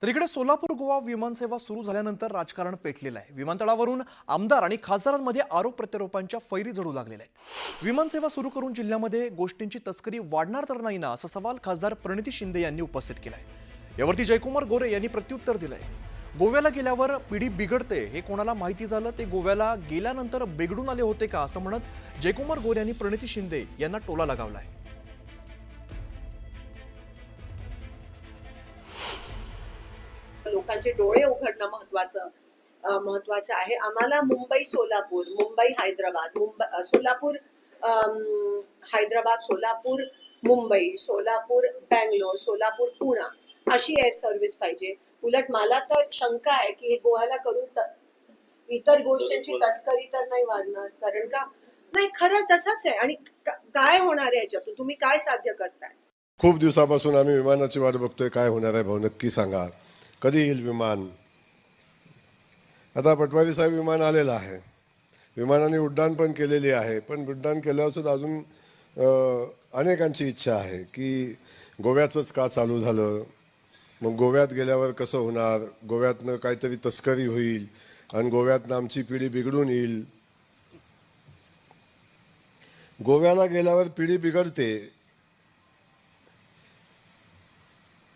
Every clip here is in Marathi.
तर इकडे सोलापूर गोवा विमानसेवा सुरू झाल्यानंतर राजकारण पेटलेलं आहे। विमानतळावरून आमदार आणि खासदारांमध्ये आरोप प्रत्यारोपांच्या फैरी जडू लागलेल्या आहेत। विमानसेवा सुरू करून जिल्ह्यामध्ये गोष्टींची तस्करी वाढणार तर नाही ना, असा सवाल खासदार प्रणिती शिंदे यांनी उपस्थित केलाय। यावरती जयकुमार गोरे यांनी प्रत्युत्तर दिलंय। गोव्याला गेल्यावर पिढी बिघडते हे कोणाला माहिती झालं, ते गोव्याला गेल्यानंतर बिघडून आले होते का, असं म्हणत जयकुमार गोरे यांनी प्रणिती शिंदे यांना टोला लगावलाय। लोकांचे डोळे उघडणं महत्वाचं आहे। आम्हाला मुंबई सोलापूर, मुंबई हैदराबाद, सोलापूर हैदराबाद, सोलापूर मुंबई, सोलापूर बँगलोर, सोलापूर पुणा अशी एअर सर्व्हिस पाहिजे। उलट मला तर शंका आहे की हे गोव्याला करून इतर गोष्टींची तस्करी तर नाही वाढणार, कारण का नाही, खरंच तसंच आहे। आणि काय होणार आहे याच्यातून, तुम्ही काय साध्य करताय? खूप दिवसापासून आम्ही विमानाची वाट बघतोय, काय होणार आहे भाऊ, नक्की सांगा, कधी येईल विमान। आता पटवारी साहेब विमान आलेलं आहे, विमानाने उड्डाण पण केलेली आहे, पण उड्डाण केल्यावर सुद्धा अजून अनेकांची इच्छा आहे की गोव्याचंच का चालू झालं, मग गोव्यात गेल्यावर कसं होणार, गोव्यातनं काहीतरी तस्करी होईल आणि गोव्यातनं आमची पिढी बिघडून येईल। गोव्याला गेल्यावर पिढी बिघडते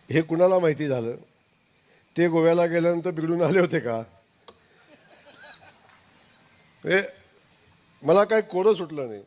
हे कुणाला माहिती झालं? ते गोव्याला गेल्यानंतर बिघडून आले होते का? मला काही कोडं सुटलं नाही।